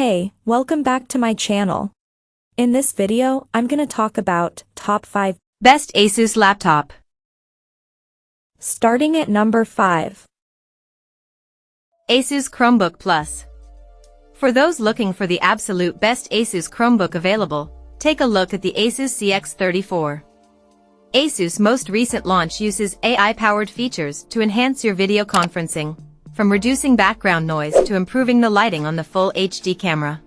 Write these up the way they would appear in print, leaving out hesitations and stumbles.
Hey, welcome back to my channel. In this video, I'm gonna talk about top 5 best Asus laptop. Starting at number 5. Asus Chromebook Plus. For those looking for the absolute best Asus Chromebook available, take a look at the Asus CX34. Asus' most recent launch uses AI-powered features to enhance your video conferencing, from reducing background noise to improving the lighting on the full HD camera.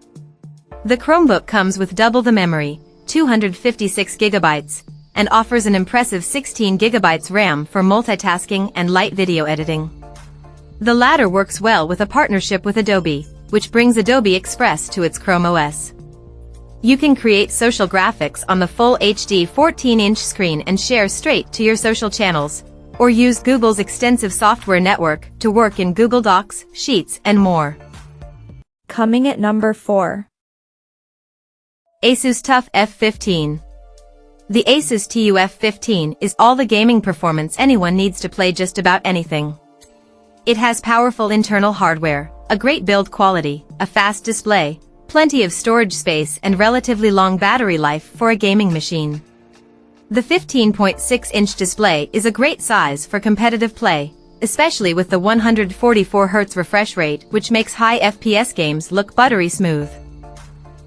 The Chromebook comes with double the memory, 256GB, and offers an impressive 16GB RAM for multitasking and light video editing. The latter works well with a partnership with Adobe, which brings Adobe Express to its Chrome OS. You can create social graphics on the full HD 14-inch screen and share straight to your social channels, or use Google's extensive software network to work in Google Docs, Sheets, and more. Coming at number 4. Asus Tough F15. The Asus TUF 15 is all the gaming performance anyone needs to play just about anything. It has powerful internal hardware, a great build quality, a fast display, plenty of storage space and relatively long battery life for a gaming machine. The 15.6-inch display is a great size for competitive play, especially with the 144Hz refresh rate, which makes high FPS games look buttery smooth.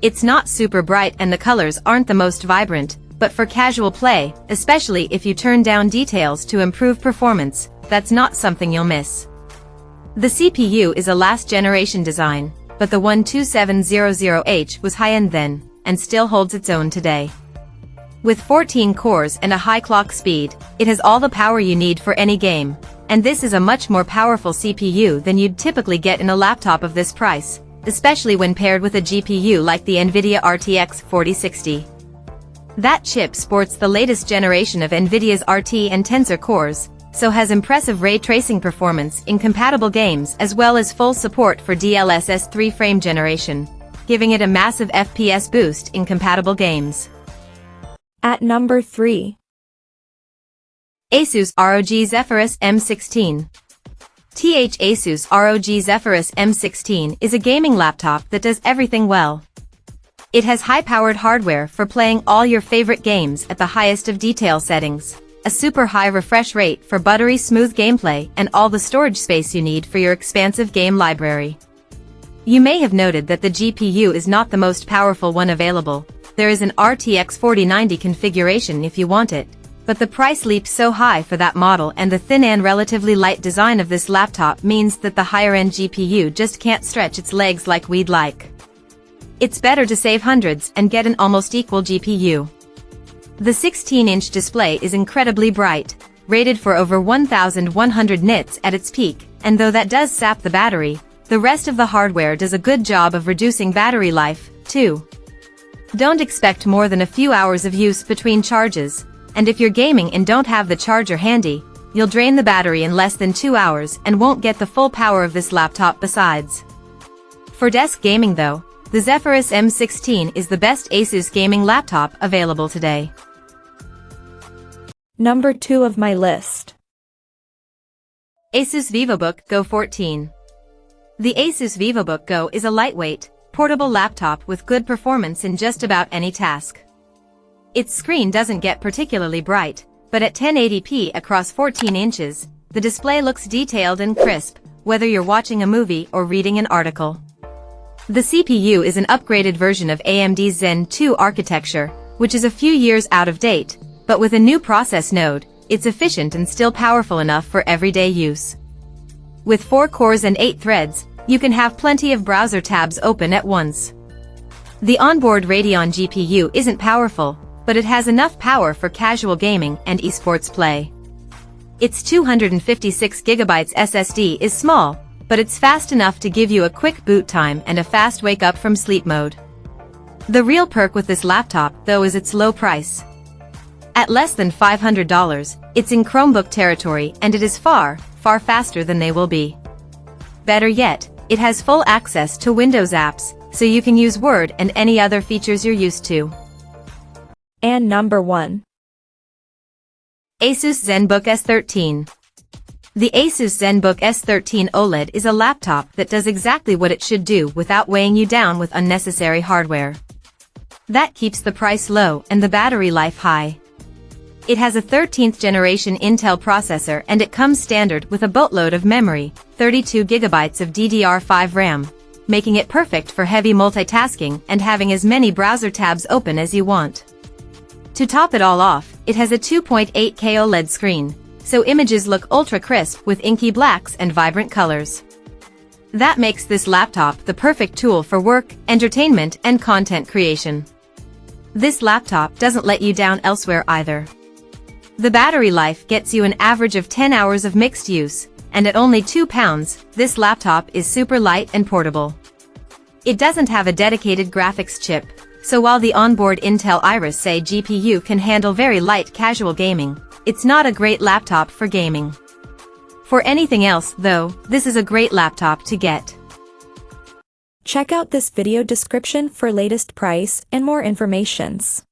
It's not super bright and the colors aren't the most vibrant, but for casual play, especially if you turn down details to improve performance, that's not something you'll miss. The CPU is a last-generation design, but the 12700H was high-end then, and still holds its own today. With 14 cores and a high clock speed, it has all the power you need for any game, and this is a much more powerful CPU than you'd typically get in a laptop of this price, especially when paired with a GPU like the NVIDIA RTX 4060. That chip sports the latest generation of NVIDIA's RT and Tensor cores, so has impressive ray tracing performance in compatible games as well as full support for DLSS 3 frame generation, giving it a massive FPS boost in compatible games. At number 3. Asus ROG Zephyrus M16. Asus ROG Zephyrus M16 is a gaming laptop that does everything well. It has high-powered hardware for playing all your favorite games at the highest of detail settings, a super high refresh rate for buttery smooth gameplay, and all the storage space you need for your expansive game library. You may have noted that the GPU is not the most powerful one available. There is an RTX 4090 configuration if you want it, but the price leaps so high for that model, and the thin and relatively light design of this laptop means that the higher-end GPU just can't stretch its legs like we'd like. It's better to save hundreds and get an almost equal GPU. The 16-inch display is incredibly bright, rated for over 1100 nits at its peak, and though that does sap the battery, the rest of the hardware does a good job of reducing battery life, too. Don't expect more than a few hours of use between charges, and if you're gaming and don't have the charger handy, you'll drain the battery in less than 2 hours and won't get the full power of this laptop besides. For desk gaming though, the Zephyrus M16 is the best Asus gaming laptop available today. Number 2 of my list. Asus VivoBook Go 14. The Asus VivoBook Go is a lightweight, portable laptop with good performance in just about any task. Its screen doesn't get particularly bright, but at 1080p across 14 inches, the display looks detailed and crisp, whether you're watching a movie or reading an article. The CPU is an upgraded version of AMD's Zen 2 architecture, which is a few years out of date, but with a new process node, it's efficient and still powerful enough for everyday use. With 4 cores and 8 threads, you can have plenty of browser tabs open at once. The onboard Radeon GPU isn't powerful, but it has enough power for casual gaming and esports play. Its 256GB SSD is small, but it's fast enough to give you a quick boot time and a fast wake up from sleep mode. The real perk with this laptop, though, is its low price. At less than $500, it's in Chromebook territory, and it is far, far faster than they will be. Better yet, it has full access to Windows apps, so you can use Word and any other features you're used to. And number 1. Asus ZenBook S13. The Asus ZenBook S13 OLED is a laptop that does exactly what it should do without weighing you down with unnecessary hardware. That keeps the price low and the battery life high. It has a 13th generation Intel processor and it comes standard with a boatload of memory, 32GB of DDR5 RAM, making it perfect for heavy multitasking and having as many browser tabs open as you want. To top it all off, it has a 2.8K OLED screen, so images look ultra crisp with inky blacks and vibrant colors. That makes this laptop the perfect tool for work, entertainment, and content creation. This laptop doesn't let you down elsewhere either. The battery life gets you an average of 10 hours of mixed use, and at only £2, this laptop is super light and portable. It doesn't have a dedicated graphics chip, so while the onboard Intel Iris A GPU can handle very light casual gaming, it's not a great laptop for gaming. For anything else, though, this is a great laptop to get. Check out this video description for latest price and more informations.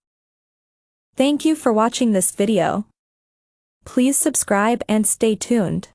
Thank you for watching this video. Please subscribe and stay tuned.